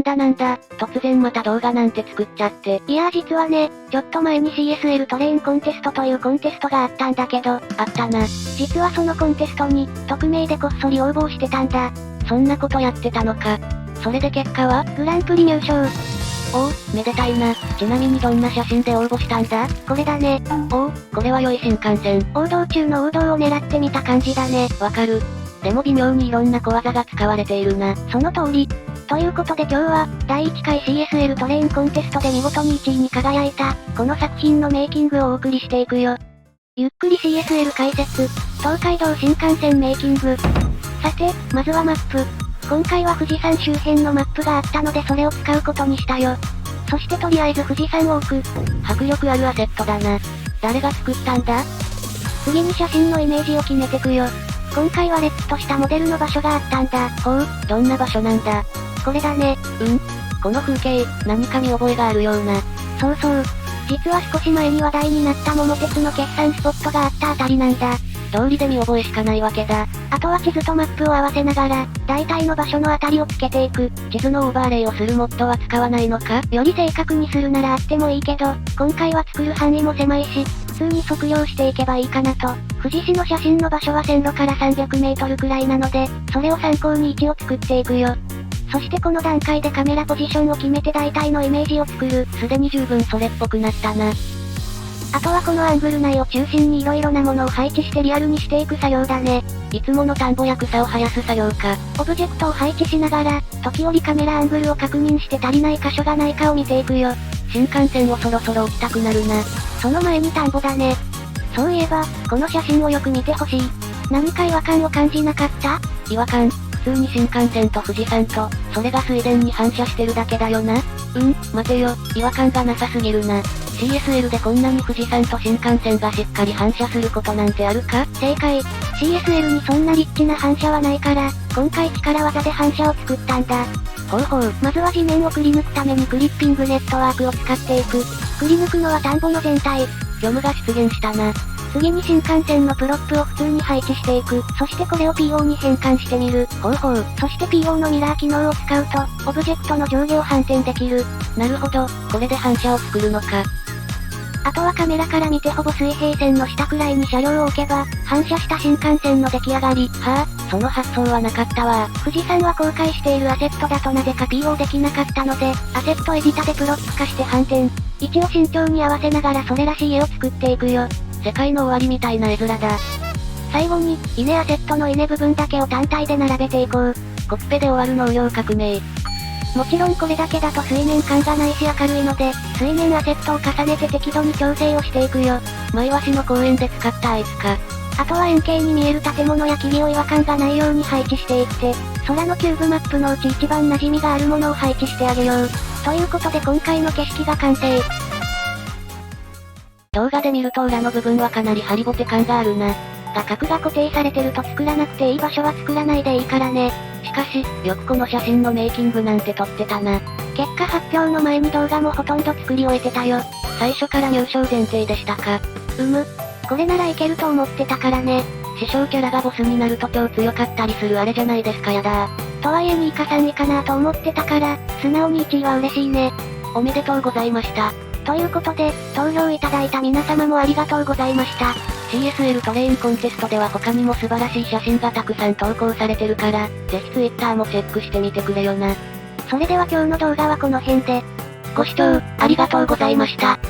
なんだ、突然また動画なんて作っちゃって。いやー実はね、ちょっと前に CSL トレインコンテストというコンテストがあったんだけど、あったな。実はそのコンテストに、匿名でこっそり応募してたんだ。そんなことやってたのか。それで結果はグランプリ入賞。おお、めでたいな。ちなみにどんな写真で応募したんだ？これだね。おお、これは良い新幹線。王道中の王道を狙ってみた感じだね。わかる。でも微妙にいろんな小技が使われているな。その通り。ということで今日は、第1回 CSL トレインコンテストで見事に1位に輝いた、この作品のメイキングをお送りしていくよ。ゆっくり CSL 解説、東海道新幹線メイキング。さて、まずはマップ。今回は富士山周辺のマップがあったのでそれを使うことにしたよ。そしてとりあえず富士山を置く。迫力あるアセットだな。誰が作ったんだ？次に写真のイメージを決めてくよ。今回はレッツとしたモデルの場所があったんだ。ほう、どんな場所なんだ？これだね。この風景、何か見覚えがあるような。そうそう。実は少し前に話題になった桃鉄の決算スポットがあったあたりなんだ。通りで見覚えしかないわけだ。あとは地図とマップを合わせながら、大体の場所のあたりをつけていく。地図のオーバーレイをするモッドは使わないのか？より正確にするならあってもいいけど、今回は作る範囲も狭いし、普通に測量していけばいいかなと。富士市の写真の場所は線路から300メートルくらいなので、それを参考に位置を作っていくよ。そしてこの段階でカメラポジションを決めて大体のイメージを作る。すでに十分それっぽくなったな。あとはこのアングル内を中心に色々なものを配置してリアルにしていく作業だね。いつもの田んぼや草を生やす作業か。オブジェクトを配置しながら、時折カメラアングルを確認して足りない箇所がないかを見ていくよ。新幹線をそろそろ置きたくなるな。その前に田んぼだね。そういえば、この写真をよく見てほしい。何か違和感を感じなかった？違和感？普通に新幹線と富士山と、それが水田に反射してるだけだよな。待てよ、違和感がなさすぎるな。CSL でこんなに富士山と新幹線がしっかり反射することなんてあるか？正解。CSL にそんなリッチな反射はないから、今回力技で反射を作ったんだ。ほうほう。まずは地面をくり抜くためにクリッピングネットワークを使っていく。くり抜くのは田んぼの全体。虚無が出現したな。次に新幹線のプロップを普通に配置していく。そしてこれを PO に変換してみる。ほうほう。そして PO のミラー機能を使うと、オブジェクトの上下を反転できる。なるほど、これで反射を作るのか。あとはカメラから見てほぼ水平線の下くらいに車両を置けば、反射した新幹線の出来上がり。はあ、その発想はなかったわ。富士山は公開しているアセットだとなぜか PO できなかったので、アセットエディタでプロップ化して反転。位置を慎重に合わせながらそれらしい絵を作っていくよ。世界の終わりみたいな絵面だ。最後に、稲アセットの稲部分だけを単体で並べていこう。コピペで終わる農業革命。もちろんこれだけだと水面感がないし明るいので、水面アセットを重ねて適度に調整をしていくよ。前橋の公園で使ったアイスか。あとは円形に見える建物や木々を違和感がないように配置していって、空のキューブマップのうち一番馴染みがあるものを配置してあげよう。ということで今回の景色が完成。動画で見ると裏の部分はかなりハリボテ感があるな。画角が固定されてると作らなくていい場所は作らないでいいからね。しかし、よくこの写真のメイキングなんて撮ってたな。結果発表の前に動画もほとんど作り終えてたよ。最初から入賞前提でしたか。これならいけると思ってたからね。師匠キャラがボスになると超強かったりするあれじゃないですかやだー。とはいえ2位か3位かなと思ってたから、素直に1位は嬉しいね。おめでとうございました。ということで、投票いただいた皆様もありがとうございました。CSL トレインコンテストでは他にも素晴らしい写真がたくさん投稿されてるから、ぜひ Twitter もチェックしてみてくれよな。それでは今日の動画はこの辺で。ご視聴、ありがとうございました。